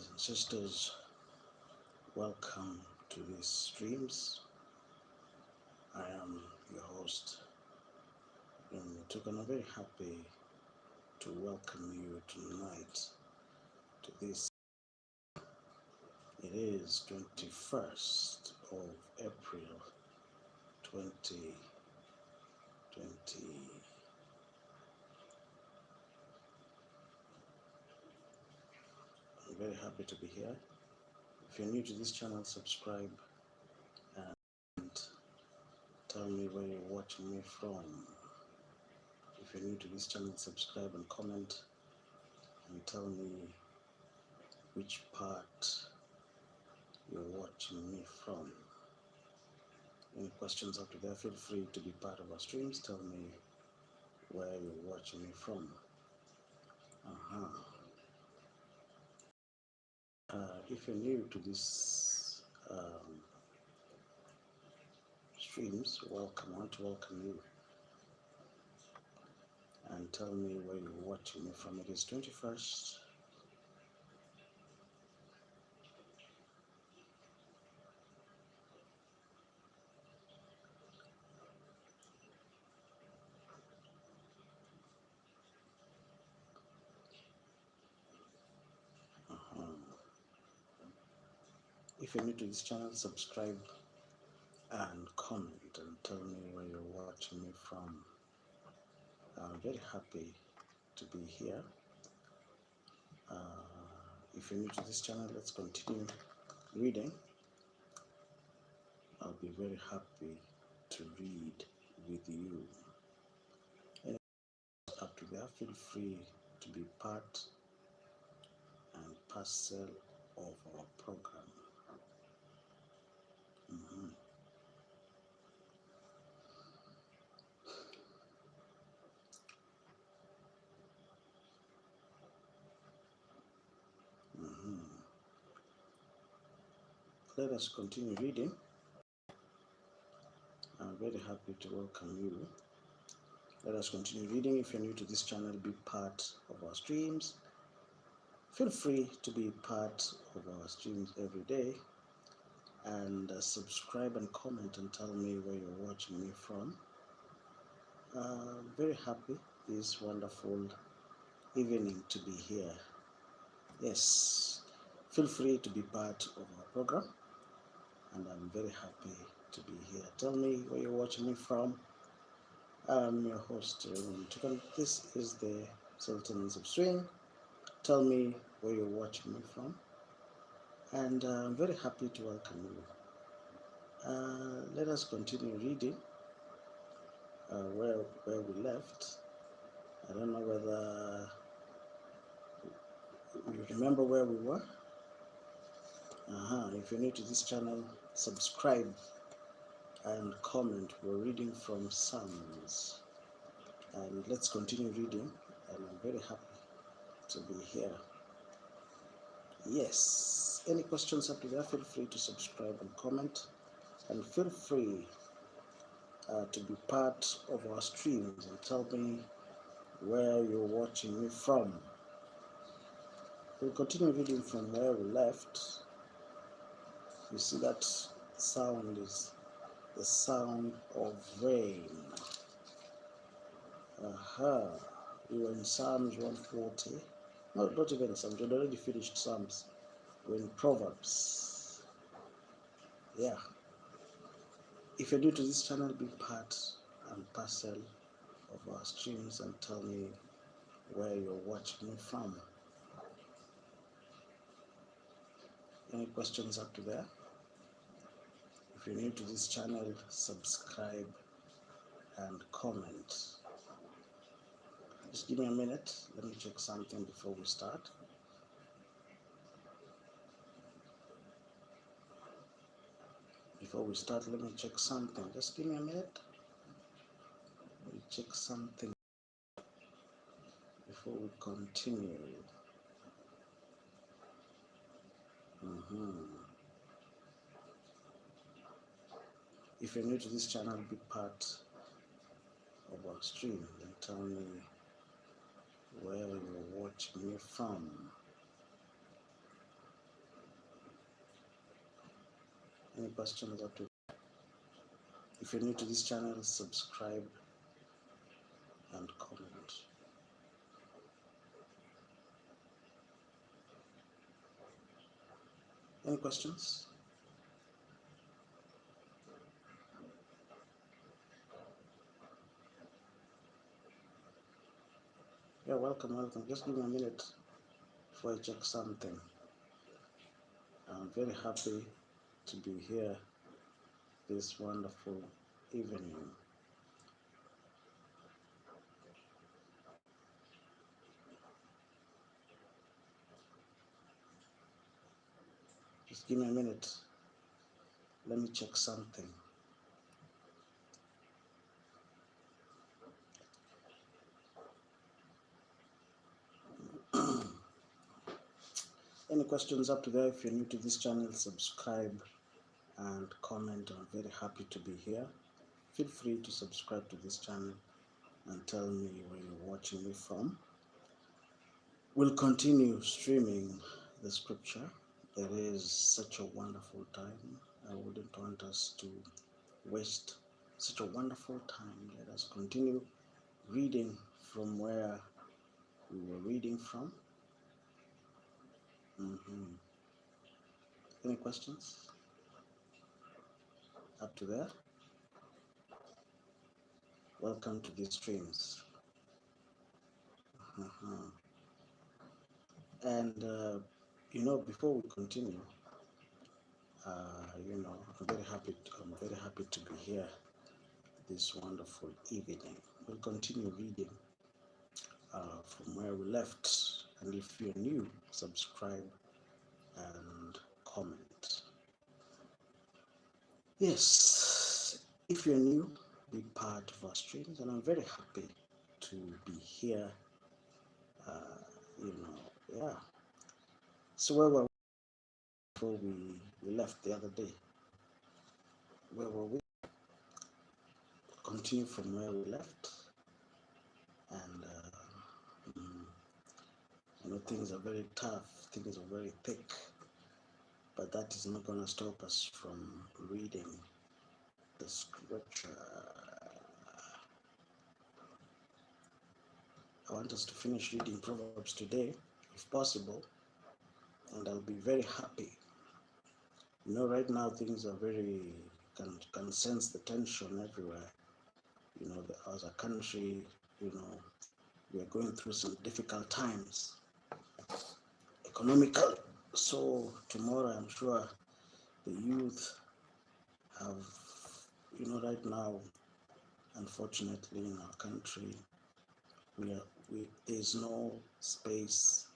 brothers and sisters, welcome to these streams. I am your host, Raymond Mutuku, and I'm very happy to welcome you tonight to this. It is 21st of April 2020. I'm very happy to be here. If you're new to this channel, subscribe and tell me where you're watching me from. If you're new to this channel, subscribe and comment and tell me which part you're watching me from. Any questions after that, feel free to be part of our streams. Tell me where you're watching me from. If you're new to this streams, welcome. I want to welcome you and tell me where you're watching me from. It is 21st. If you're new to this channel, subscribe and comment and tell me where you're watching me from. I'm very happy to be here. If you're new to this channel, let's continue reading. I'll be very happy to read with you. And up to there, feel free to be part and parcel of our program. Let us continue reading. I'm very happy to welcome you. Let us continue reading. If you're new to this channel, be part of our streams. Feel free to be part of our streams every day and subscribe and comment and tell me where you're watching me from. Very happy this wonderful evening to be here. Yes, feel free to be part of our program, and I'm very happy to be here. Tell me where you're watching me from. I'm your host, Raymond Mutuku. This is the Sultans of Swing. Tell me where you're watching me from, and I'm very happy to welcome you. Let us continue reading where we left. I don't know whether you remember where we were. If you're new to this channel, subscribe and comment. We're reading from Psalms, and let's continue reading, and I'm very happy to be here. Yes, any questions up to there, feel free to subscribe and comment, and feel free to be part of our streams and tell me where you're watching me from. We'll continue reading from where we left. You see that sound is the sound of rain. We were in Psalms 140. No, not even Psalms. We had already finished Psalms. We're in Proverbs. Yeah. If you're new to this channel, be part and parcel of our streams and tell me where you're watching me from. Any questions up to there? If you're new to this channel, subscribe and comment. Just give me a minute. Let me check something before we start. Before we start, let me check something. Just give me a minute. Let me check something before we continue. If you're new to this channel, be part of our stream and tell me where you're watching me from. Any questions up to? If you're new to this channel, subscribe and comment. Any questions? Yeah, welcome. Just give me a minute before I check something. I'm very happy to be here this wonderful evening. Just give me a minute. Let me check something. Any questions up to there? If you're new to this channel, subscribe and comment. I'm very happy to be here. Feel free to subscribe to this channel and tell me where you're watching me from. We'll continue streaming the scripture. There is such a wonderful time. I wouldn't want us to waste such a wonderful time. Let us continue reading from where we were reading from. Any questions up to there? Welcome to these streams. And before we continue, I'm very happy to be here this wonderful evening. We'll continue reading from where we left, and if you're new, subscribe and comment. Yes, if you're new, be part of our streams, and I'm very happy to be here. Yeah. So where were we before we left the other day? Where were we? Continue from where we left, and things are very tough, things are very thick, but that is not going to stop us from reading the scripture. I want us to finish reading Proverbs today, if possible, and I'll be very happy. Right now things are can sense the tension everywhere. As a country, we are going through some difficult times economically. So tomorrow, I'm sure the youth have, right now, unfortunately, in our country, there's no space,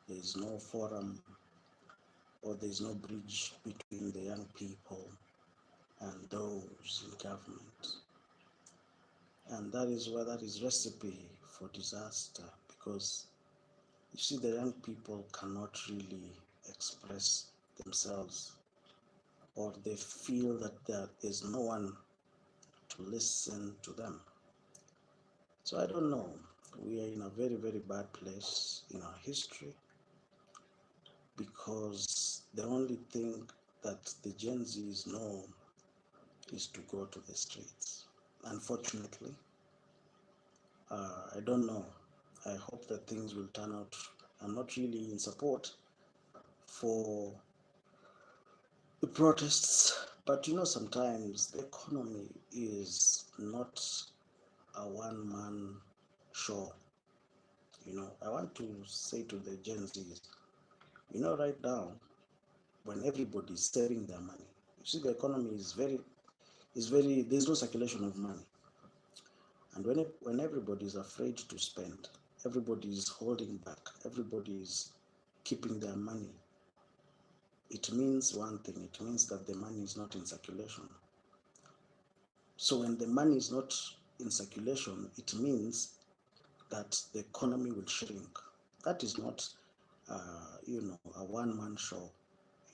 there's no forum, or there's no bridge between the young people and those in government. And that is recipe for disaster, because you see, the young people cannot really express themselves, or they feel that there is no one to listen to them. So I don't know. We are in a very, very bad place in our history, because the only thing that the Gen Zs know is to go to the streets. Unfortunately, I don't know. I hope that things will turn out. I'm not really in support for the protests, but sometimes the economy is not a one-man show. I want to say to the Gen Zs, right now, when everybody's saving their money, you see, the economy is very, there's no circulation of money. And when everybody is afraid to spend, everybody is holding back, everybody is keeping their money, it means one thing. It means that the money is not in circulation. So when the money is not in circulation, it means that the economy will shrink. That is not, a one-man show.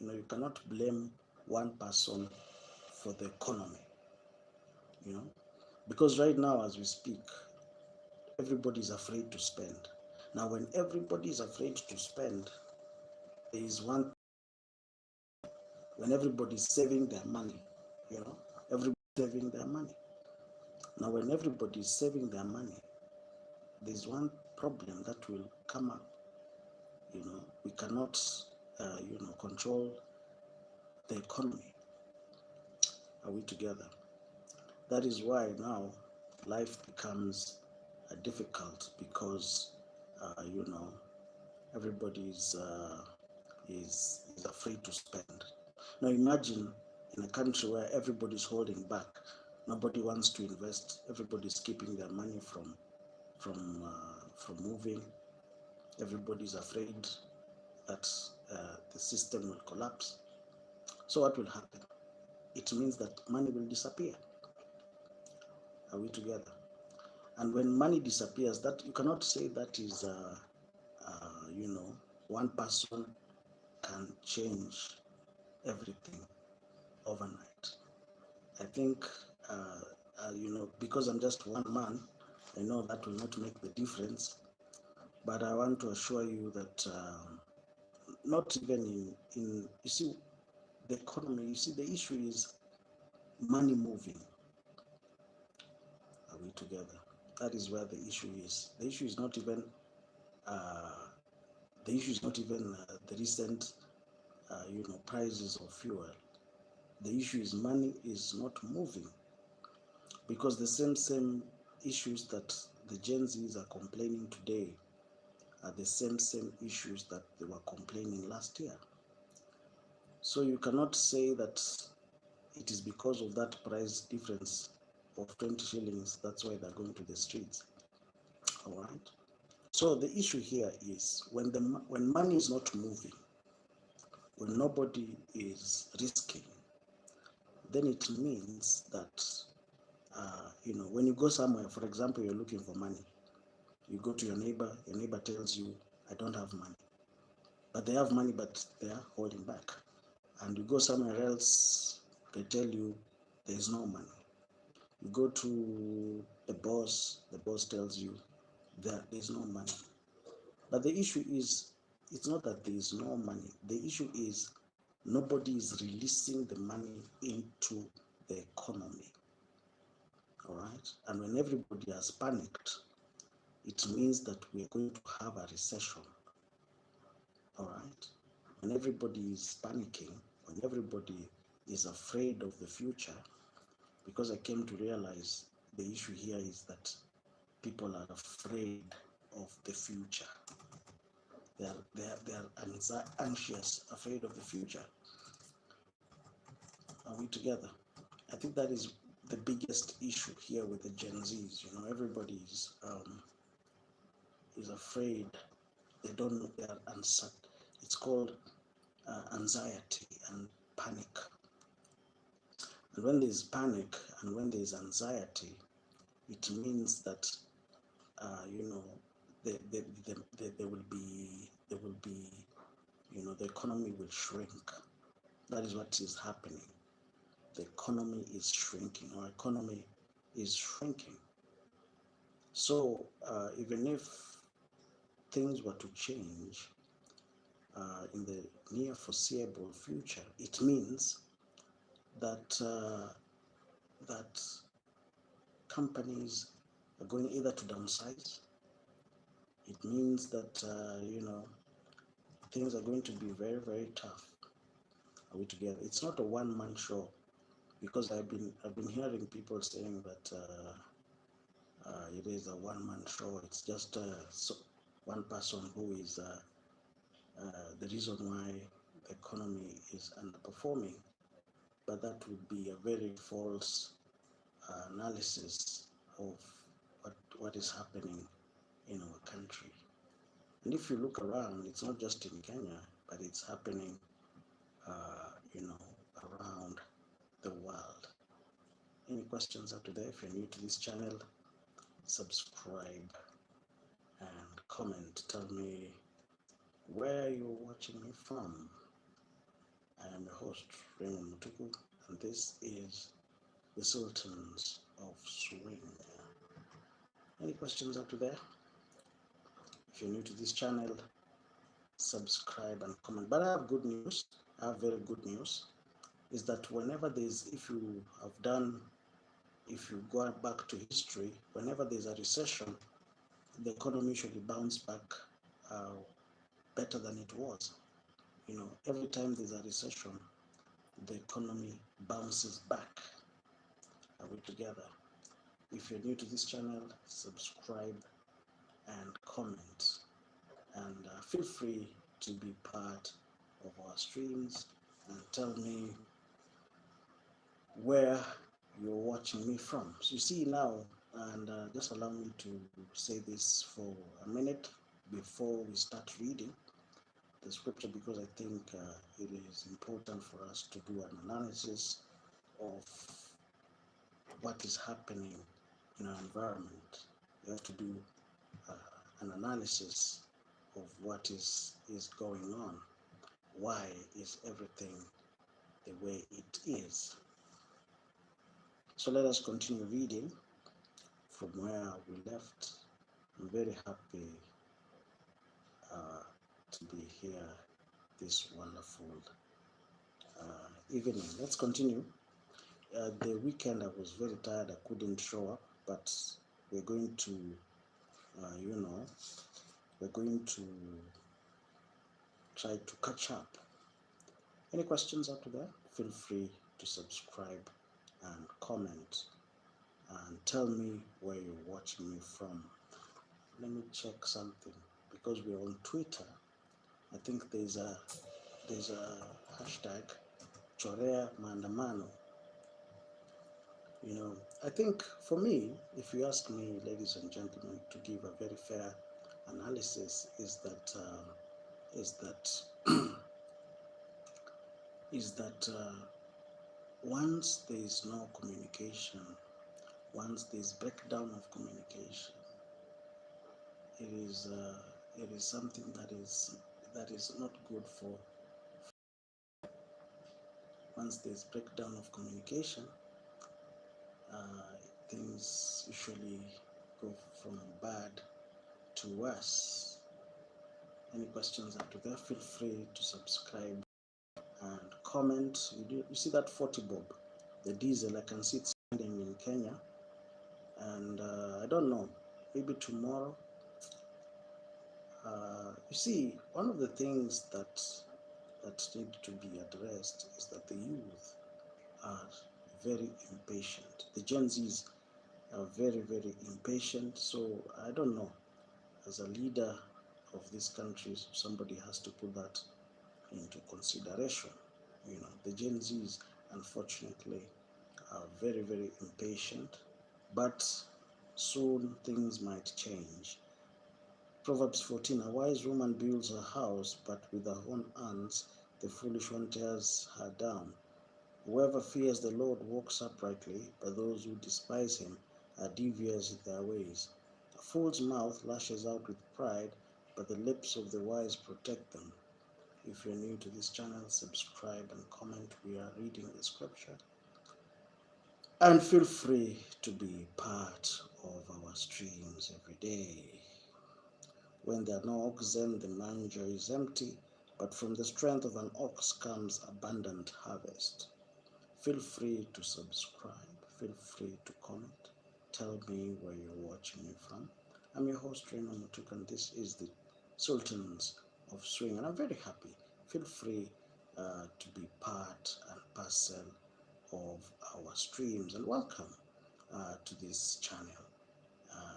You cannot blame one person for the economy, because right now, as we speak, everybody is afraid to spend. Now, when everybody is afraid to spend, there is one when everybody's saving their money, you know, everybody's saving their money. Now, when everybody's saving their money, there's one problem that will come up. You know, we cannot, control the economy. Are we together? That is why now life becomes difficult because, everybody is afraid to spend. Now imagine in a country where everybody's holding back, nobody wants to invest, everybody's keeping their money from moving, everybody's afraid that the system will collapse. So what will happen? It means that money will disappear. Are we together? And when money disappears, that you cannot say that is, one person can change everything overnight. I think, because I'm just one man, I know that will not make the difference. But I want to assure you that not even in you see, the economy, you see, the issue is money moving. Are we together? That is where the issue is. The issue is not even the recent prices of fuel. The issue is money is not moving, because the same issues that the Gen Zs are complaining today are the same issues that they were complaining last year. So you cannot say that it is because of that price difference of 20 shillings, that's why they're going to the streets. All right. So the issue here is when money is not moving, when nobody is risking, then it means that when you go somewhere, for example, you're looking for money, you go to your neighbor tells you, I don't have money. But they have money, but they are holding back. And you go somewhere else, they tell you there's no money. You go to the boss tells you there's no money. But the issue is, it's not that there is no money. The issue is nobody is releasing the money into the economy. All right? And when everybody has panicked, it means that we are going to have a recession. All right? When everybody is panicking, when everybody is afraid of the future, because I came to realize the issue here is that people are afraid of the future. They are anxious, afraid of the future. Are we together? I think that is the biggest issue here with the Gen Zs. Everybody is afraid. They don't know. They are uncertain. It's called anxiety and panic. And when there is panic and when there is anxiety, it means that there will be the economy will shrink. That is what is happening. The economy is shrinking. Our economy is shrinking. So even if things were to change in the near foreseeable future, it means that companies are going either to downsize. It means that things are going to be very, very tough. Are we together? It's not a one-man show, because I've been hearing people saying that it is a one-man show. It's just one person who is the reason why the economy is underperforming. But that would be a very false analysis of what is happening in our country. And if you look around, it's not just in Kenya, but it's happening around the world. Any questions up to there? If you're new to this channel, subscribe and comment. Tell me where you're watching me from. I am your host, Raymond Mutuku, and this is the Sultans of Swing. Any questions up to there? If you're new to this channel, subscribe and comment. But I have good news. I have very good news. is that whenever there's, if you go back to history, whenever there's a recession, the economy usually bounce back uh, better than it was. Every time there's a recession, the economy bounces back. Are we together? If you're new to this channel, subscribe and comment, and feel free to be part of our streams and tell me where you're watching me from. So you see now, and just allow me to say this for a minute before we start reading the scripture, because I think it is important for us to do an analysis of what is happening in our environment. You have to do an analysis of what is going on. Why is everything the way it is? So let us continue reading from where we left. I'm very happy to be here this wonderful evening. Let's continue. The weekend I was very tired, I couldn't show up, but we're going to, we're going to try to catch up. Any questions after that? Feel free to subscribe and comment and tell me where you're watching me from. Let me check something, because we're on Twitter. I think there's a hashtag Chorea Maandamano. I think for me, if you ask me, ladies and gentlemen, to give a very fair analysis, is that once there is no communication, once there is breakdown of communication, it is something that is not good for. Once there is breakdown of communication, things usually go from bad to worse. Any questions after that? Feel free to subscribe and comment. You see that 40 bob, the diesel, I can see it standing in Kenya, and I don't know, maybe tomorrow. You see, one of the things that need to be addressed is that the youth are very impatient. The Gen Zs are very, very impatient. So I don't know, as a leader of this country, somebody has to put that into consideration. The Gen Zs, unfortunately, are very, very impatient, but soon things might change. Proverbs 14, a wise woman builds her house, but with her own hands the foolish one tears her down. Whoever fears the Lord walks uprightly, but those who despise him are devious in their ways. A fool's mouth lashes out with pride, but the lips of the wise protect them. If you're new to this channel, subscribe and comment. We are reading the scripture. And feel free to be part of our streams every day. When there are no oxen, the manger is empty, but from the strength of an ox comes abundant harvest. Feel free to subscribe. Feel free to comment. Tell me where you're watching me from. I'm your host, Raymond Mutuku, and this is the Sultans of Swing, and I'm very happy. Feel free to be part and parcel of our streams, and welcome to this channel.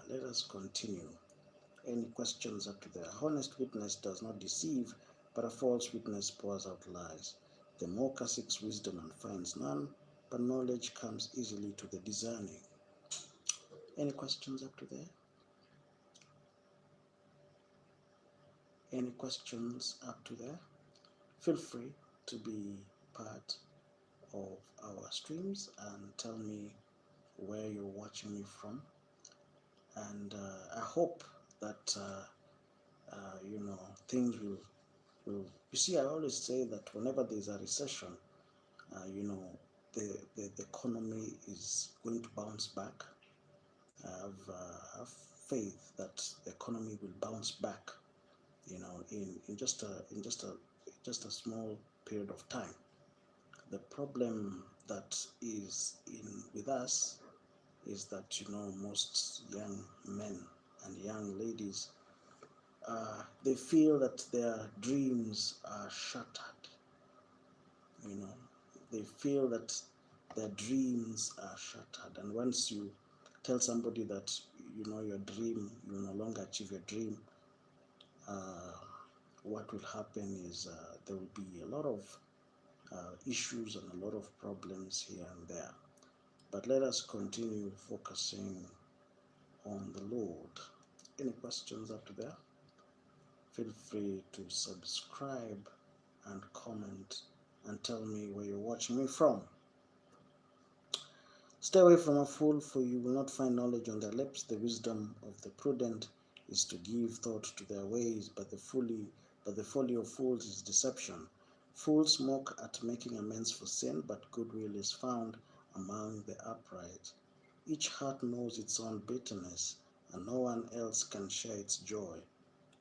Let us continue. Any questions up to there? Honest witness does not deceive, but a false witness pours out lies. The mocker seeks wisdom and finds none, but knowledge comes easily to the discerning. Any questions up to there? Any questions up to there? Feel free to be part of our streams and tell me where you're watching me from. And I hope that things will. You see, I always say that whenever there's a recession, the economy is going to bounce back. I have faith that the economy will bounce back, in just a small period of time. the problem that is with us is that, most young men and young ladies, they feel that their dreams are shattered. They feel that their dreams are shattered. And once you tell somebody that, your dream, you will no longer achieve your dream, what will happen is there will be a lot of issues and a lot of problems here and there. But let us continue focusing on the Lord. Any questions up to there? Feel free to subscribe and comment and tell me where you're watching me from. Stay away from a fool, for you will not find knowledge on their lips. The wisdom of the prudent is to give thought to their ways, but the folly of fools is deception. Fools mock at making amends for sin, but goodwill is found among the upright. Each heart knows its own bitterness, and no one else can share its joy.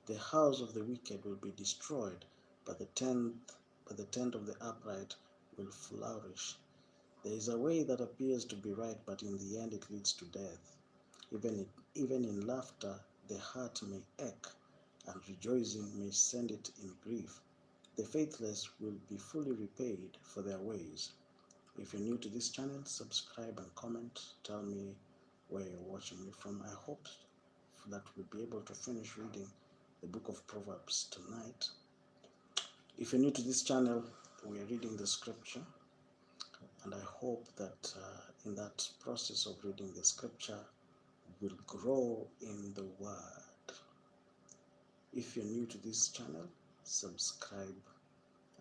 The house of the wicked will be destroyed, but the tent of the upright will flourish. There is a way that appears to be right, but in the end it leads to death. Even in laughter, the heart may ache, and rejoicing may send it in grief. The faithless will be fully repaid for their ways. If you're new to this channel, subscribe and comment. Tell me where you're watching me from. I hope that we'll be able to finish reading the book of Proverbs tonight. If you're new to this channel, we are reading the scripture. And I hope that in that process of reading the scripture, we'll grow in the word. If you're new to this channel, subscribe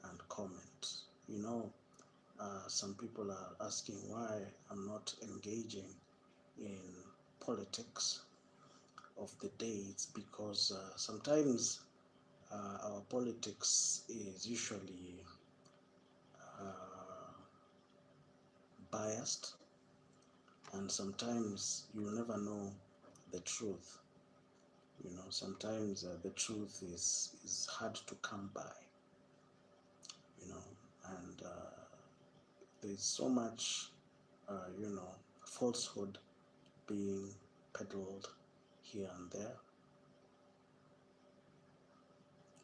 and comment. Some people are asking why I'm not engaging in politics of the day. It's because sometimes our politics is usually biased, and sometimes you'll never know the truth. Sometimes the truth is hard to come by, and there's so much, falsehood being peddled here and there.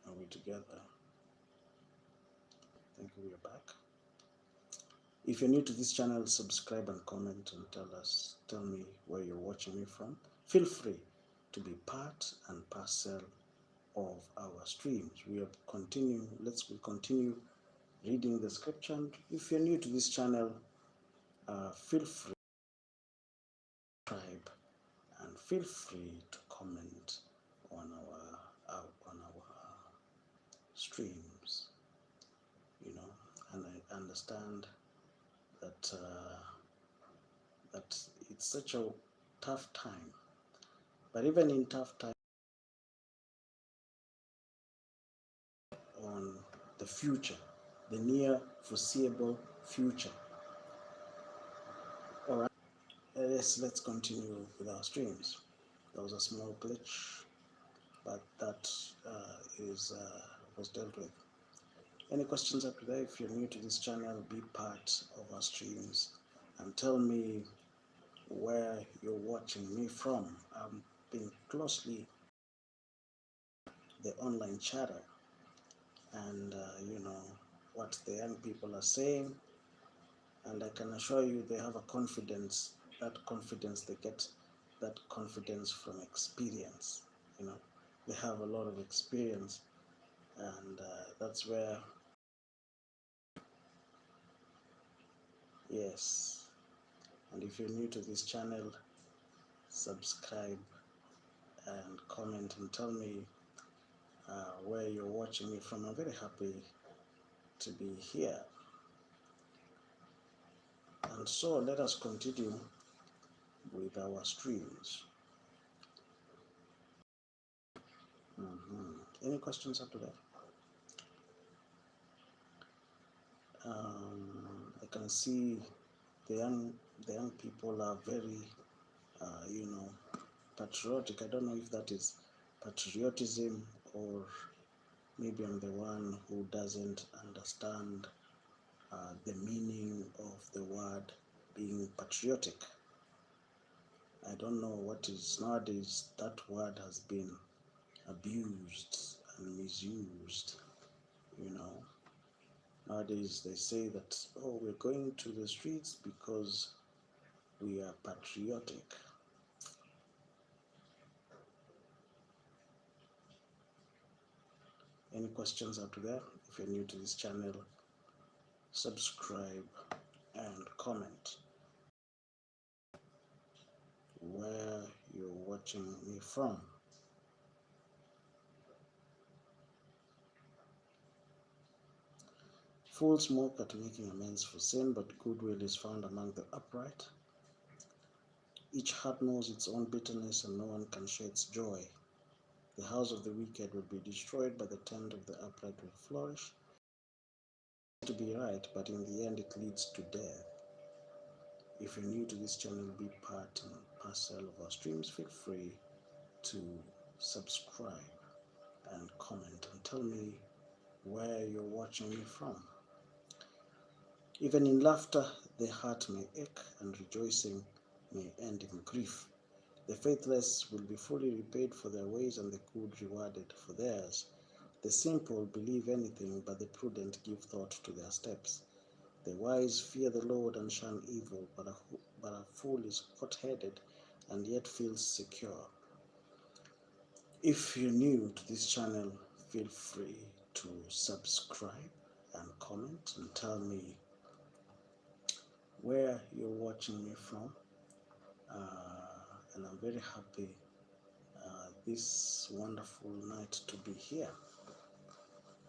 Are we together? Thank you, we're back. If you're new to this channel, subscribe and comment and tell me where you're watching me from. Feel free to be part and parcel of our streams. We'll continue reading the scripture. And if you're new to this channel, feel free to subscribe and feel free to comment on our streams. And I understand that that it's such a tough time, but even in tough times, on the future, the near foreseeable future. All right, let's continue with our streams. There was a small glitch, but that was dealt with. Any questions up there? If you're new to this channel, be part of our streams and tell me where you're watching me from. I'm being closely the online chatter, and what the young people are saying, and I can assure you they have a confidence. That confidence, they get that confidence from experience. They have a lot of experience, and that's where, yes. And if you're new to this channel, subscribe and comment and tell me where you're watching me from. I'm very happy to be here. And so let us continue with our streams. Any questions after that? I can see the young people are very, patriotic. I don't know if that is patriotism, or maybe I'm the one who doesn't understand the meaning of the word being patriotic. I don't know what is nowadays. That word has been abused and misused. Nowadays they say that, oh, we're going to the streets because we are patriotic. Any questions up to there? If you're new to this channel, subscribe and comment where you're watching me from. Fools mock at making amends for sin, but goodwill is found among the upright. Each heart knows its own bitterness, and no one can share its joy. The house of the wicked will be destroyed, but the tent of the upright will flourish. To be right, but in the end it leads to death. If you're new to this channel, be part and parcel of our streams. Feel free to subscribe and comment and tell me where you're watching me from. Even in laughter, the heart may ache, and rejoicing may end in grief. The faithless will be fully repaid for their ways, and the good rewarded for theirs. The simple believe anything, but the prudent give thought to their steps. The wise fear the Lord and shun evil, but a fool is hot-headed and yet feels secure. If you're new to this channel, feel free to subscribe and comment and tell me where you're watching me from. And I'm very happy this wonderful night to be here.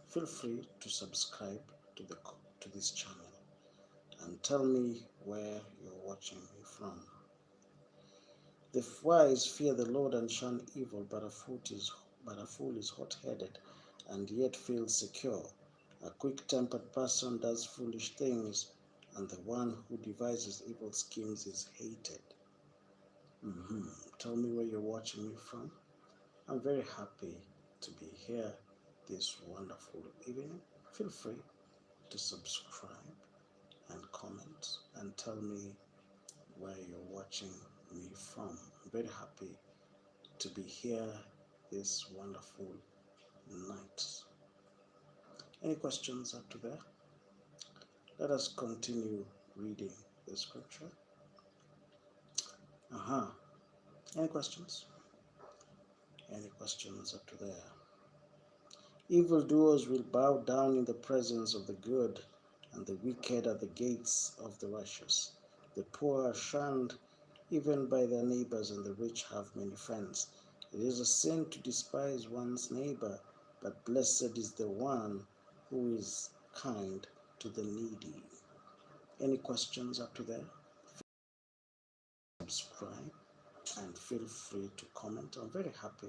Feel free to subscribe to this channel and tell me where you're watching me from. The wise fear the Lord and shun evil, but a fool is hot-headed and yet feels secure. A quick-tempered person does foolish things, and the one who devises evil schemes is hated. Tell me where you're watching me from. I'm very happy to be here this wonderful evening. Feel free to subscribe and comment and tell me where you're watching me from. I'm very happy to be here this wonderful night. Any questions up to there? Let us continue reading the scripture. Any questions? Any questions up to there? Evildoers will bow down in the presence of the good, and the wicked at the gates of the righteous. The poor are shunned even by their neighbors, and the rich have many friends. It is a sin to despise one's neighbor, but blessed is the one who is kind to the needy. Any questions up to there? Subscribe and feel free to comment. I'm very happy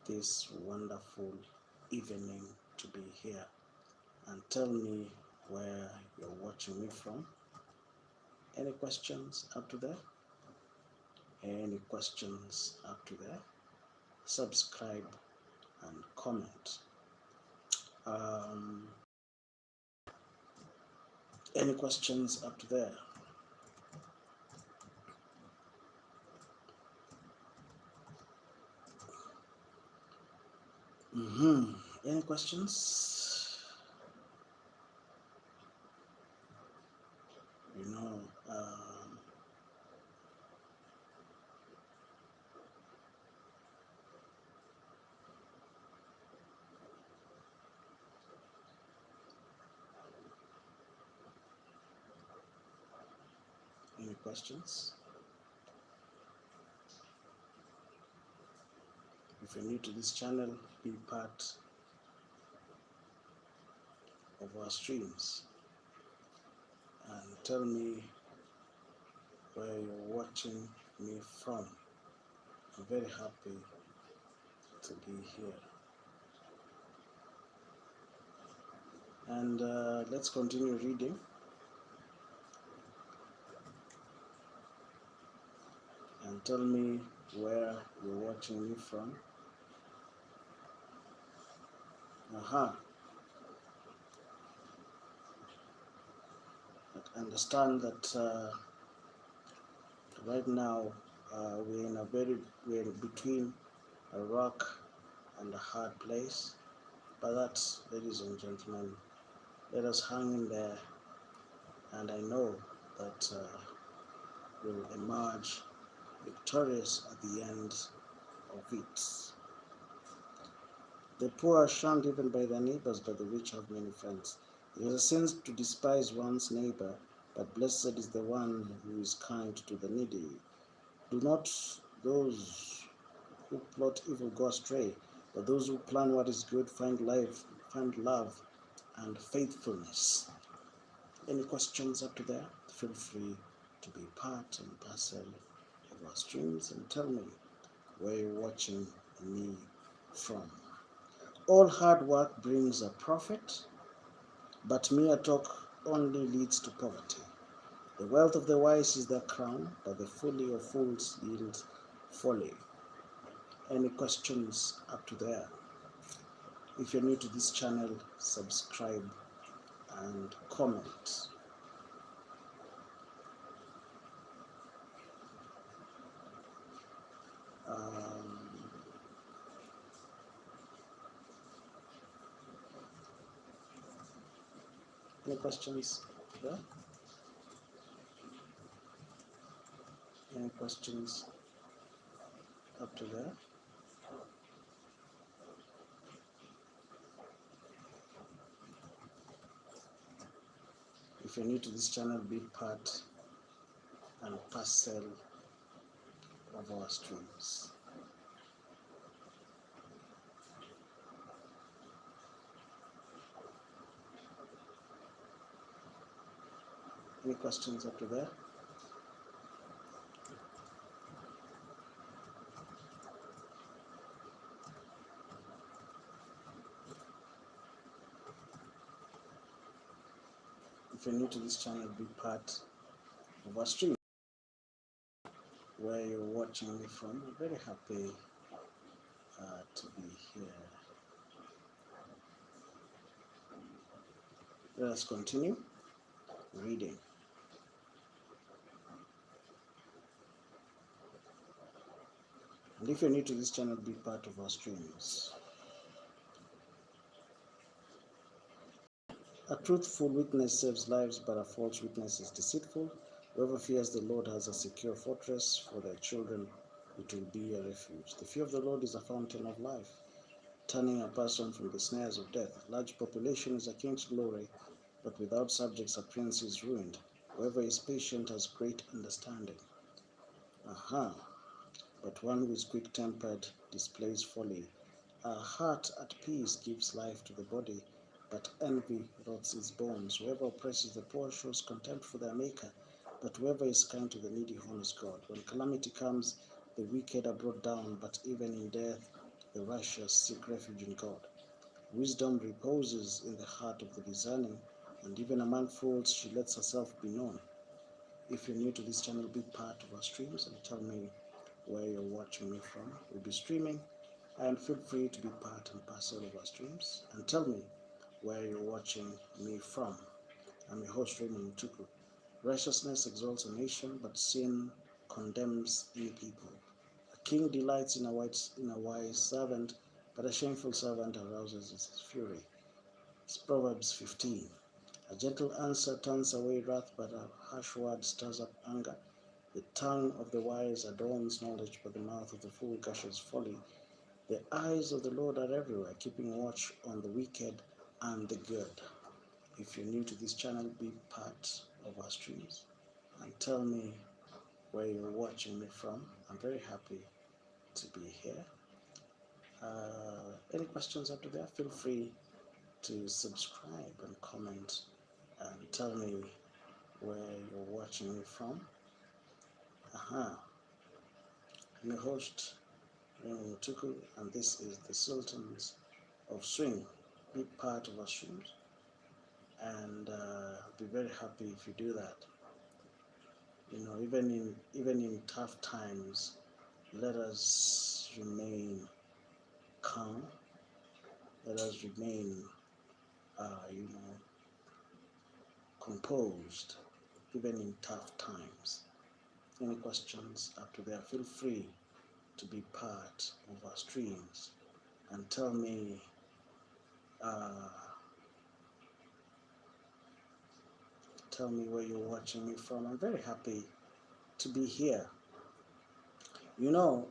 this wonderful evening to be here, and tell me where you're watching me from. Any questions up to there? Any questions up to there? Subscribe and comment. Any questions up to there? Any questions? Any questions? If you're new to this channel, be part of our streams and tell me where you're watching me from. I'm very happy to be here. And let's continue reading. And tell me where you're watching me from. understand that right now we're between a rock and a hard place. But that, ladies and gentlemen, let us hang in there, and I know that we'll emerge victorious at the end of it. The poor are shunned even by their neighbors, but the rich have many friends. It is a sin to despise one's neighbor, but blessed is the one who is kind to the needy. Do not those who plot evil go astray, but those who plan what is good find love and faithfulness. Any questions up to there? Feel free to be part and parcel of our streams and tell me where you're watching me from. All hard work brings a profit, but mere talk only leads to poverty. The wealth of the wise is their crown, but the folly of fools yields folly. Any questions up to there? If you're new to this channel, subscribe and comment. Any questions there? Any questions up to there? If you're new to this channel, be part and parcel of our streams. Any questions up to there? If you're new to this channel, be part of our stream. Where you're watching me from, I'm very happy to be here. Let us continue reading. And if you're new to this channel, be part of our streams. A truthful witness saves lives, but a false witness is deceitful. Whoever fears the Lord has a secure fortress. For their children it will be a refuge. The fear of the Lord is a fountain of life, turning a person from the snares of death. Large population is a king's glory, but without subjects a prince is ruined. Whoever is patient has great understanding. But one who is quick-tempered displays folly. A heart at peace gives life to the body, but envy rots its bones. Whoever oppresses the poor shows contempt for their maker, but whoever is kind to the needy honors God. When calamity comes, the wicked are brought down, but even in death the righteous seek refuge in God. Wisdom reposes in the heart of the discerning, and even among fools she lets herself be known. If you're new to this channel, be part of our streams and tell me where you're watching me from. We'll be streaming, and feel free to be part and parcel of our streams and tell me where you're watching me from. I'm your host, Raymond Mutuku. Righteousness exalts a nation, but sin condemns any people. A king delights in a wise servant, but a shameful servant arouses his fury. It's Proverbs 15. A gentle answer turns away wrath, but a harsh word stirs up anger. The tongue of the wise adorns knowledge, but the mouth of the fool gushes folly. The eyes of the Lord are everywhere, keeping watch on the wicked and the good. If you're new to this channel, be part of our streams and tell me where you're watching me from. I'm very happy to be here. Any questions after that? Feel free to subscribe and comment and tell me where you're watching me from. I'm your host, Raymond Mutuku, and this is the Sultans of Swing. Be part of our streams, and I'll be very happy if you do that. You know, even in tough times, let us remain calm. Let us remain, composed, even in tough times. Any questions up to there? Feel free to be part of our streams and tell me where you're watching me from. I'm very happy to be here. You know,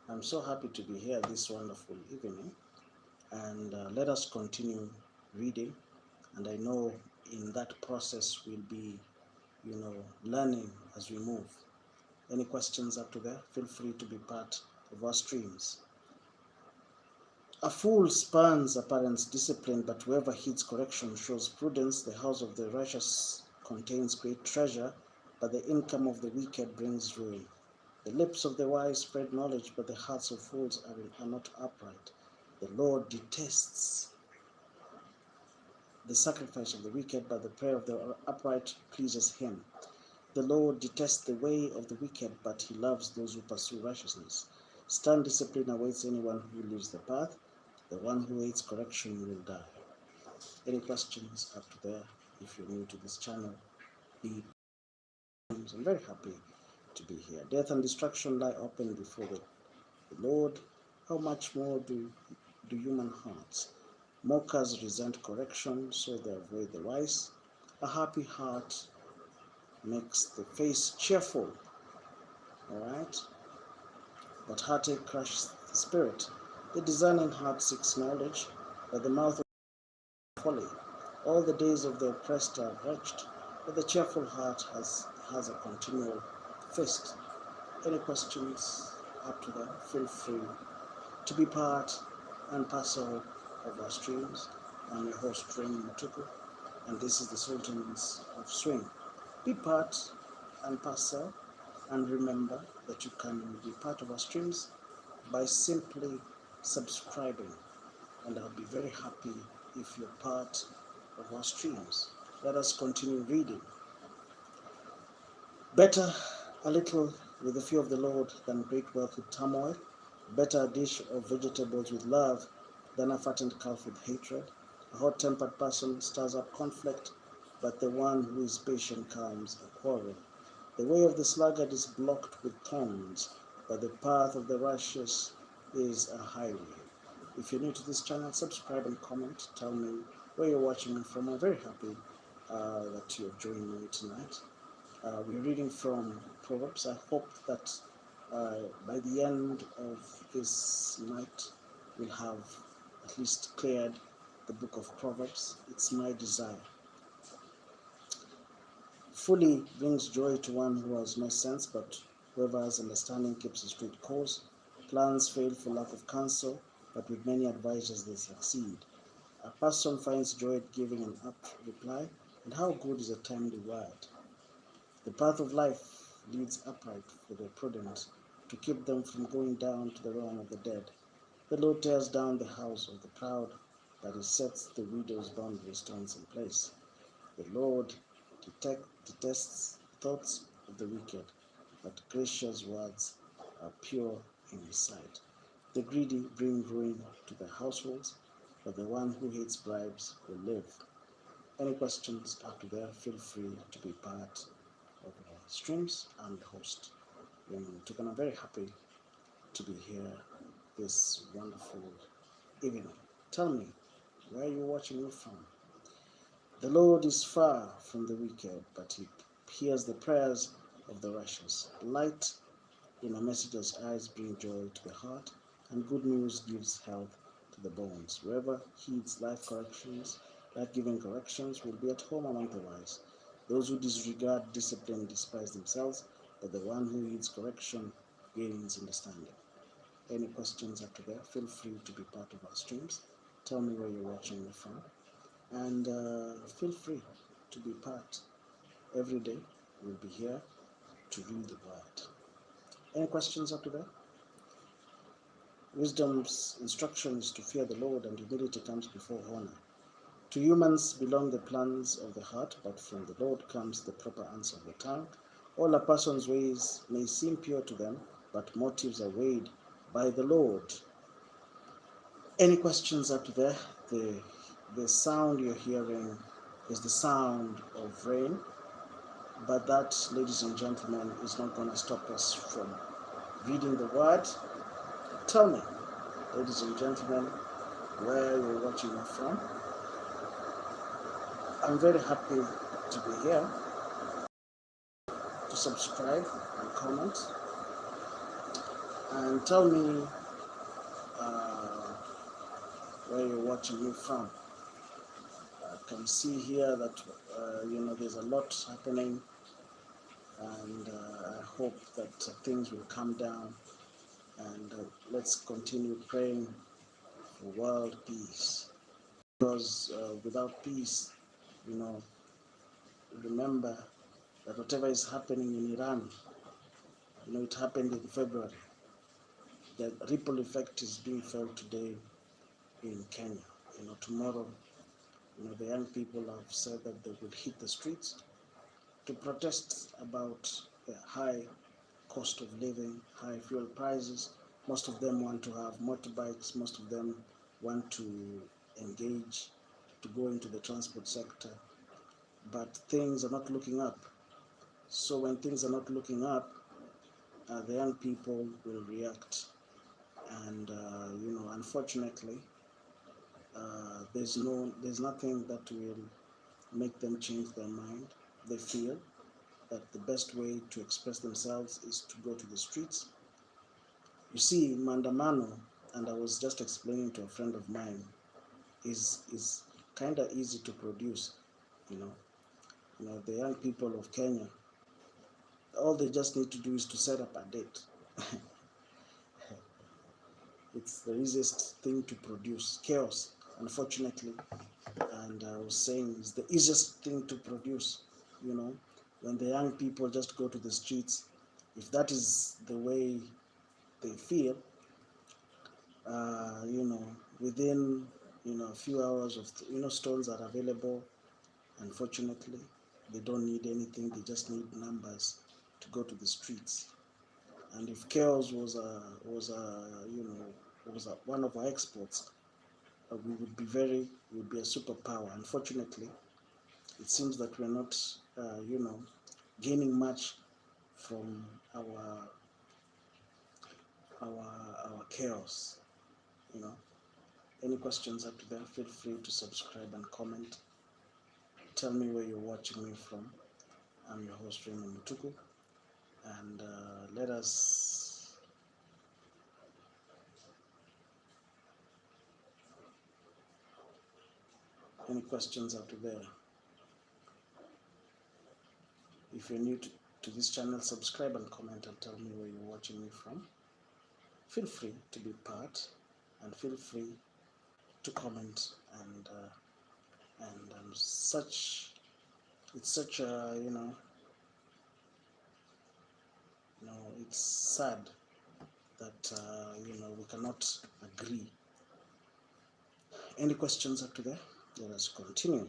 I'm so happy to be here this wonderful evening, and let us continue reading. And I know in that process we'll be, learning as we move. Any questions up to there? Feel free to be part of our streams. A fool spurns a parent's discipline, but whoever heeds correction shows prudence. The house of the righteous contains great treasure, but the income of the wicked brings ruin. The lips of the wise spread knowledge, but the hearts of fools are not upright. The Lord detests the sacrifice of the wicked, but the prayer of the upright pleases him. The Lord detests the way of the wicked, but he loves those who pursue righteousness. Stern discipline awaits anyone who leaves the path. The one who hates correction will die. Any questions up to there? If you're new to this channel, I'm very happy to be here. Death and destruction lie open before the Lord. How much more do human hearts? Mockers resent correction, so they avoid the wise. A happy heart makes the face cheerful, all right? But heartache crushes the spirit. The discerning heart seeks knowledge, but the mouth of folly. All the days of the oppressed are wretched, but the cheerful heart has a continual feast. Any questions up to that? Feel free to be part and parcel of our streams. I'm your host, Raymond Mutuku, and this is the Sultans of Swing. Be part and parcel, and remember that you can be part of our streams by simply subscribing, and I'll be very happy if you're part of our streams. Let us continue reading. Better a little with the fear of the Lord than great wealth with turmoil. Better a dish of vegetables with love than a fattened calf with hatred. A hot-tempered person stirs up conflict, but the one who is patient calms a quarrel. The way of the sluggard is blocked with thorns, but the path of the righteous is a highway. If you're new to this channel, subscribe and comment. Tell me where you're watching me from. I'm very happy that you've joined me tonight. We're reading from Proverbs. I hope that by the end of this night, we'll have at least cleared the book of Proverbs. It's my desire. Folly brings joy to one who has no sense, but whoever has understanding keeps a straight course. Plans fail for lack of counsel, but with many advisors they succeed. A person finds joy at giving an apt reply, and how good is a timely word. The path of life leads upright for the prudent, to keep them from going down to the realm of the dead. The Lord tears down the house of the proud, but he sets the widow's boundary stones in place. The Lord detests thoughts of the wicked, but gracious words are pure in his sight. The greedy bring ruin to their households, but the one who hates bribes will live. Any questions after there? Feel free to be part of our streams. I'm the host, Raymond Mutuku, and I'm very happy to be here this wonderful evening. Tell me, where are you watching me from? The Lord is far from the wicked, but he hears the prayers of the righteous. Light in a messenger's eyes brings joy to the heart, and good news gives health to the bones. Whoever heeds life-giving corrections will be at home among the wise. Those who disregard discipline despise themselves, but the one who heeds correction gains understanding. Any questions after that? Feel free to be part of our streams. Tell me where you're watching me from. And feel free to be part. Every day we'll be here to read the word. Any questions up to that? Wisdom's instruction is to fear the Lord, and humility comes before honor. To humans belong the plans of the heart, but from the Lord comes the proper answer of the tongue. All a person's ways may seem pure to them, but motives are weighed by the Lord. Any questions up to there? The sound you're hearing is the sound of rain, but that, ladies and gentlemen, is not going to stop us from reading the word. Tell me, ladies and gentlemen, where you're watching me from. I'm very happy to be here. To subscribe and comment, and tell me where you're watching me from. I can see here that there's a lot happening, and I hope that things will calm down, and let's continue praying for world peace, because without peace, remember that whatever is happening in Iran, it happened in February. The ripple effect is being felt today in Kenya. Tomorrow, the young people have said that they will hit the streets to protest about the high cost of living, high fuel prices. Most of them want to have motorbikes. Most of them want to engage, to go into the transport sector. But things are not looking up. So when things are not looking up, the young people will react. And, unfortunately, there's nothing that will make them change their mind. They feel that the best way to express themselves is to go to the streets. You see, Mandamano, and I was just explaining to a friend of mine, is kind of easy to produce. The young people of Kenya, all they just need to do is to set up a date. It's the easiest thing to produce. Chaos, unfortunately, and I was saying, is the easiest thing to produce. When the young people just go to the streets, if that is the way they feel, within a few hours of stones are available. Unfortunately, they don't need anything. They just need numbers to go to the streets. And if chaos was one of our exports, we would be a superpower. Unfortunately, it seems that we're not gaining much from our chaos. Any questions up there, feel free to subscribe and comment. Tell me where you're watching me from. I'm your host, Raymond Mutuku, and let us any questions up there. If you're new to this channel, subscribe and comment and tell me where you're watching me from. Feel free to be part, and feel free to comment, and it's such a it's sad that we cannot agree. Any questions up to there? Let us continue.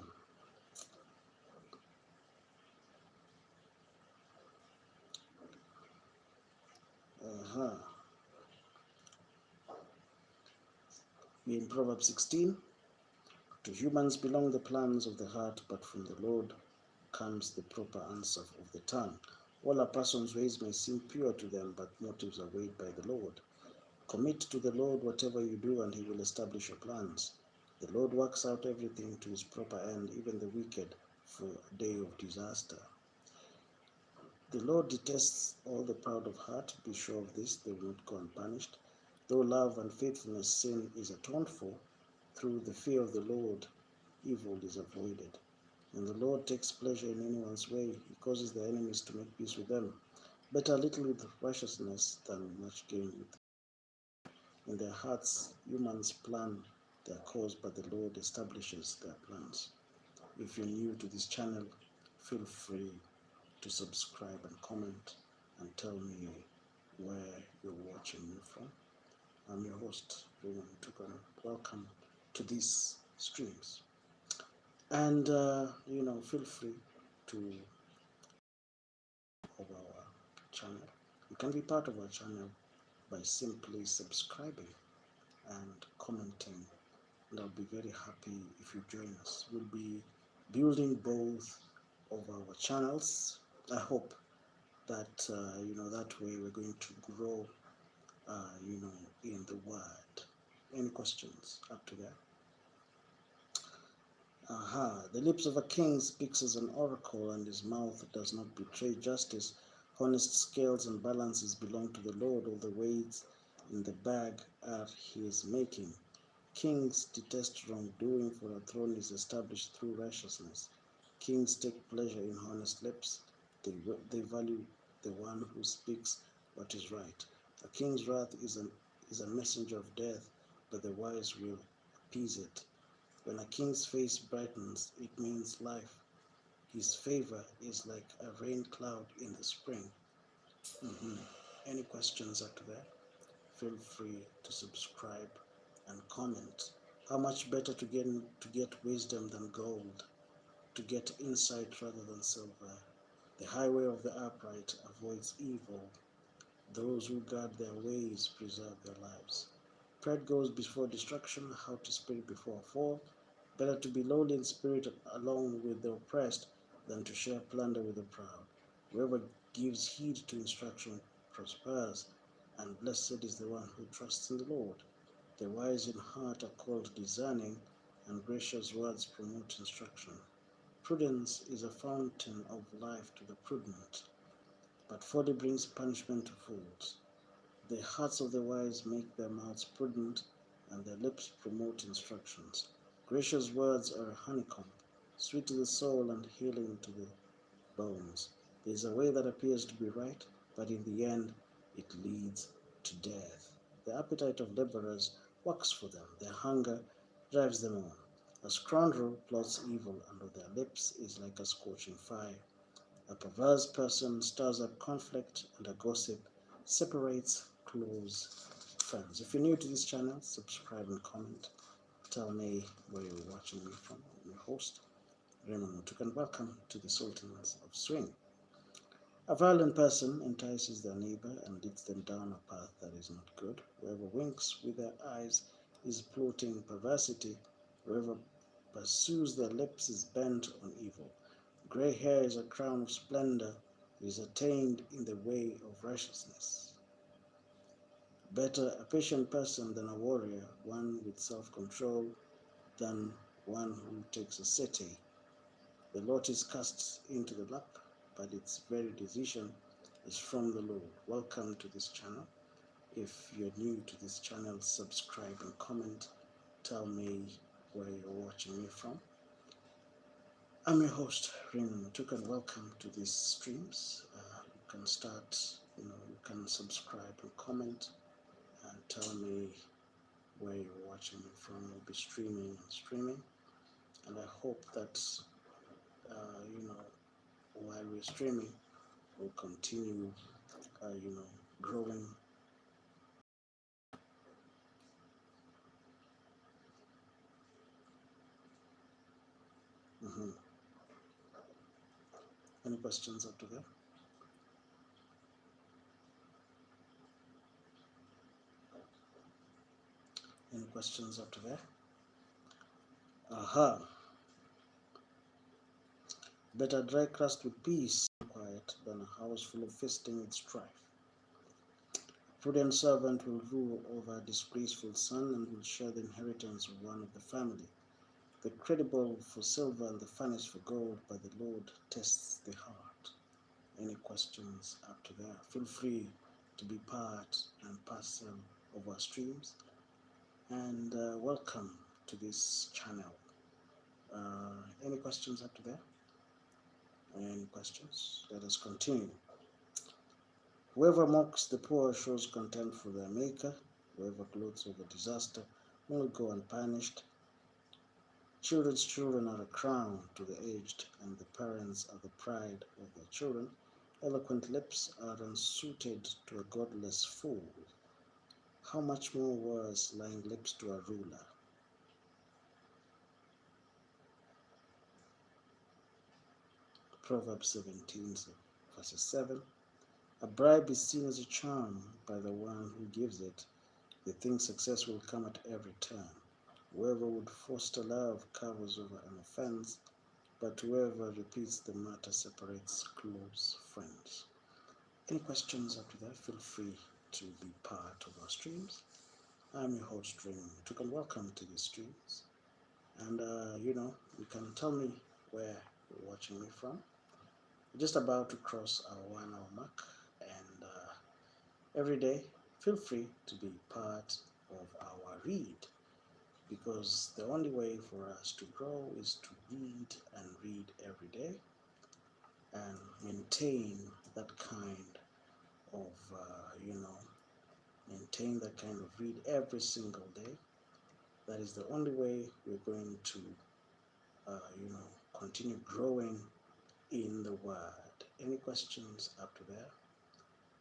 We're in Proverbs 16. To humans belong the plans of the heart, but from the Lord comes the proper answer of the tongue. All a person's ways may seem pure to them, but motives are weighed by the Lord. Commit to the Lord whatever you do, and he will establish your plans. The Lord works out everything to his proper end, even the wicked for a day of disaster. The Lord detests all the proud of heart. Be sure of this, they will not go unpunished. Though love and faithfulness, sin is atoned for. Through the fear of the Lord, evil is avoided. And the Lord takes pleasure in anyone's way. He causes their enemies to make peace with them. Better a little with righteousness than much gain with. In their hearts, humans plan their cause, but the Lord establishes their plans. If you're new to this channel, feel free to subscribe and comment and tell me where you're watching me from. I'm your host, Raymond Mutuku. Welcome to these streams. And, feel free to of our channel. You can be part of our channel by simply subscribing and commenting. And I'll be very happy if you join us. We'll be building both of our channels. I hope that that way we're going to grow in the word. Any questions up to that? The lips of a king speaks as an oracle, and his mouth does not betray justice. Honest scales and balances belong to the Lord. All the weights in the bag are his making. Kings detest wrongdoing, for a throne is established through righteousness. Kings take pleasure in honest lips. They value the one who speaks what is right. A king's wrath is a messenger of death, but the wise will appease it. When a king's face brightens, it means life. His favor is like a rain cloud in the spring. Any questions after that? Feel free to subscribe and comment. How much better to get wisdom than gold, to get insight rather than silver. The highway of the upright avoids evil. Those who guard their ways preserve their lives. Pride goes before destruction, a haughty spirit before a fall. Better to be lowly in spirit along with the oppressed than to share plunder with the proud. Whoever gives heed to instruction prospers, and blessed is the one who trusts in the Lord. The wise in heart are called discerning, and gracious words promote instruction. Prudence is a fountain of life to the prudent, but folly brings punishment to fools. The hearts of the wise make their mouths prudent, and their lips promote instructions. Gracious words are a honeycomb, sweet to the soul and healing to the bones. There is a way that appears to be right, but in the end it leads to death. The appetite of laborers works for them, their hunger drives them on. A scoundrel plots evil under their lips is like a scorching fire. A perverse person stirs up conflict, and a gossip separates close friends. If you're new to this channel, subscribe and comment. Tell me where you're watching me from. I'm your host, Raymond Mutuku, and welcome to the Sultans of Swing. A violent person entices their neighbor and leads them down a path that is not good. Whoever winks with their eyes is plotting perversity. Whoever pursues their lips is bent on evil. Gray hair is a crown of splendor. It is attained in the way of righteousness. Better a patient person than a warrior, one with self-control than one who takes a city. The lot is cast into the lap, but its very decision is from the Lord. Welcome to this channel. If you're new to this channel, subscribe and comment. Tell me where you're watching me from. I'm your host, Raymond Mutuku, and welcome to these streams. You can start, you can subscribe and comment and tell me where you're watching me from. We'll be streaming, and I hope that, while we're streaming, we'll continue, growing. Any questions up to that? Any questions up to that? Better dry crust with peace and quiet than a house full of feasting with strife. A prudent servant will rule over a disgraceful son and will share the inheritance of one of the family. The credible for silver and the furnace for gold, but the Lord tests the heart. Any questions up to there? Feel free to be part and parcel of our streams. And welcome to this channel. Any questions up to there? Any questions? Let us continue. Whoever mocks the poor shows contempt for their maker. Whoever gloats over disaster will go unpunished. Children's children are a crown to the aged, and the parents are the pride of their children. Eloquent lips are unsuited to a godless fool. How much more worse lying lips to a ruler? Proverbs 17, verses 7. A bribe is seen as a charm by the one who gives it. They think success will come at every turn. Whoever would foster love covers over an offense. but whoever repeats the matter separates close friends. Any questions after that? Feel free to be part of our streams. I'm your host, Raymond Mutuku, and welcome to the streams. And you can tell me where you're watching me from. We're just about to cross our 1 hour mark, and every day, feel free to be part of our read, because the only way for us to grow is to read and read every day and maintain that kind of, maintain that kind of read every single day. That is the only way we're going to, continue growing in the Word. Any questions up to there?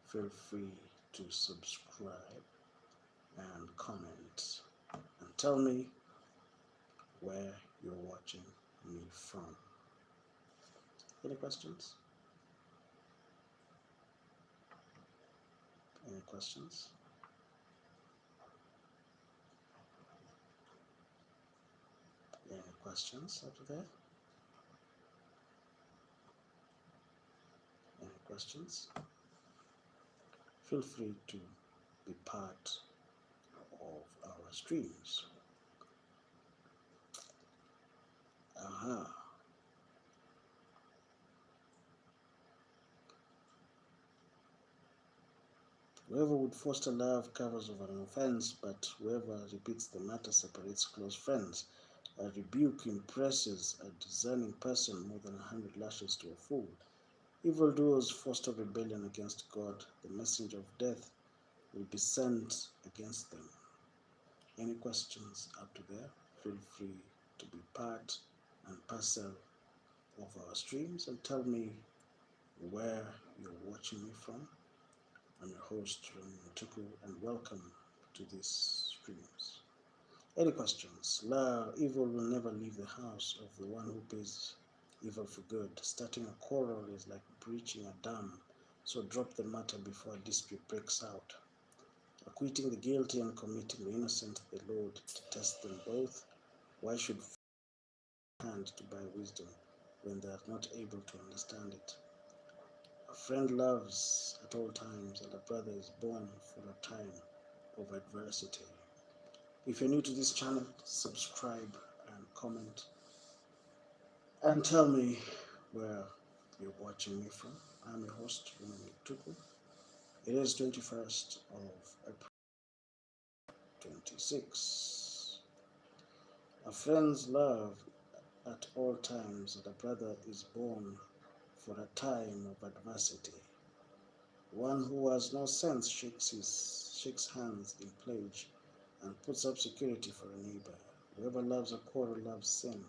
Feel free to subscribe and comment and tell me where you're watching me from. Any questions? Any questions? Any questions up to there? Any questions? Feel free to be part of our streams. Whoever would foster love covers over an offense, but whoever repeats the matter separates close friends. A rebuke impresses a discerning person more than 100 lashes to a fool. Evildoers foster rebellion against God. The messenger of death will be sent against them. Any questions up to there? Feel free to be part and parcel of our streams and tell me where you're watching me from. I'm your host, Raymond Mutuku, and welcome to these streams. Any questions? Evil will never leave the house of the one who pays evil for good. Starting a quarrel is like breaching a dam, so drop the matter before a dispute breaks out. Acquitting the guilty and committing the innocent, the Lord detests them both. Why should hand to buy wisdom when they are not able to understand it? A friend loves at all times, and a brother is born for a time of adversity. If you're new to this channel, subscribe and comment and tell me where you're watching me from. I'm your host, Raymond Mutuku. It is 21st of April 26. A friend's love at all times, and a brother is born for a time of adversity. One who has no sense shakes hands in pledge and puts up security for a neighbor. Whoever loves a quarrel loves sin.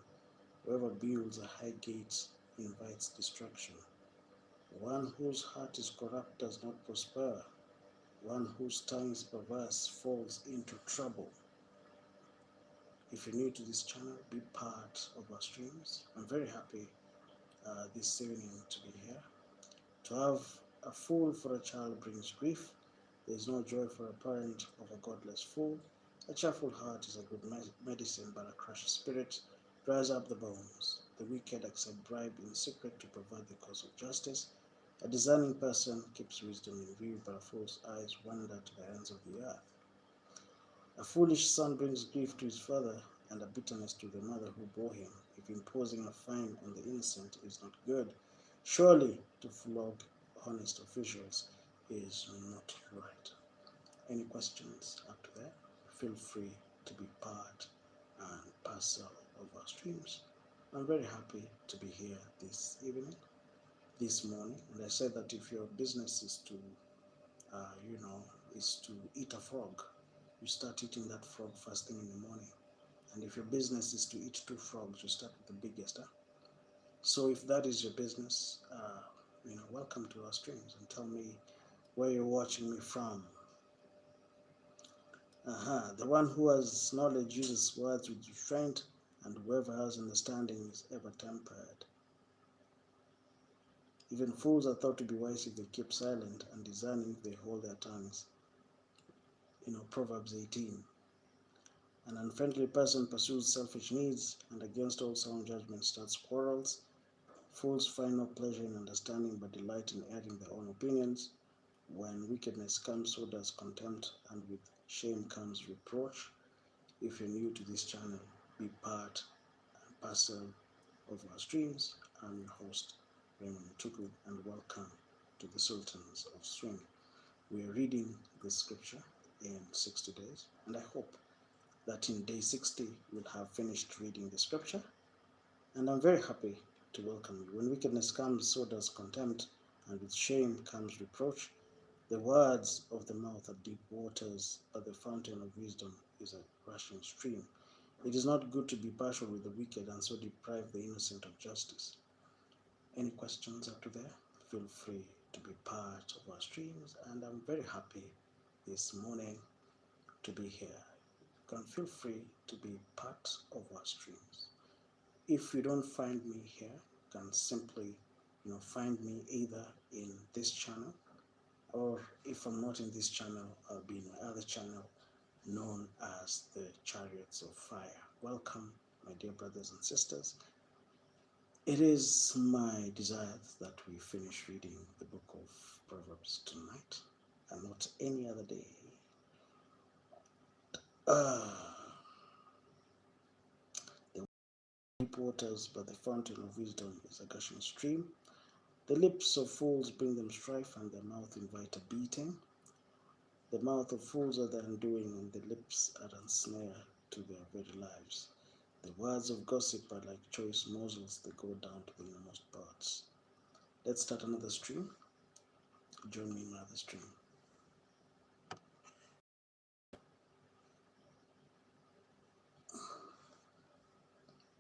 Whoever builds a high gate invites destruction. One whose heart is corrupt does not prosper. One whose tongue is perverse falls into trouble. If you're new to this channel, be part of our streams. I'm very happy this evening to be here. To have a fool for a child brings grief. There is no joy for a parent of a godless fool. A cheerful heart is a good medicine, but a crushed spirit dries up the bones. The wicked accept bribe in secret to provide the cause of justice. A discerning person keeps wisdom in view, but a fool's eyes wander to the ends of the earth. A foolish son brings grief to his father, and a bitterness to the mother who bore him. If imposing a fine on the innocent is not good, surely to flog honest officials is not right. Any questions after that? Feel free to be part and parcel of our streams. I'm very happy to be here this evening, this morning, and I said that if your business is to, eat a frog, you start eating that frog first thing in the morning. And if your business is to eat 2 frogs, you start with the biggest. So if that is your business, welcome to our streams and tell me where you're watching me from. The one who has knowledge uses words with restraint, and whoever has understanding is ever tempered. Even fools are thought to be wise if they keep silent, and discerning if they hold their tongues. Proverbs 18. An unfriendly person pursues selfish needs, and against all sound judgment starts quarrels. Fools find no pleasure in understanding but delight in airing their own opinions. When wickedness comes, so does contempt, and with shame comes reproach. If you're new to this channel, be part and parcel of our streams. I'm your host, Raymond Mutuku, and welcome to the Sultans of Swing. We are reading this scripture in 60 days, and I hope that in day 60 we'll have finished reading the scripture. And I'm very happy to welcome you. When wickedness comes, so does contempt, and with shame comes reproach. The words of the mouth are deep waters, but the fountain of wisdom is a rushing stream. It is not good to be partial with the wicked and so deprive the innocent of justice. Any questions up to there? Feel free to be part of our streams, and I'm very happy this morning to be here. You can feel free to be part of our streams. If you don't find me here, you can simply find me either in this channel, or if I'm not in this channel, I'll be in my other channel known as the Chariots of Fire. Welcome, my dear brothers and sisters. It is my desire that we finish reading the book of Proverbs tonight and not any other day. The deep waters, but the fountain of wisdom is a gushing stream. The lips of fools bring them strife, and their mouth invite a beating. The mouth of fools are their undoing, and the lips are a snare to their very lives. The words of gossip are like choice morsels that go down to the innermost parts. Let's start another stream. Join me in another stream.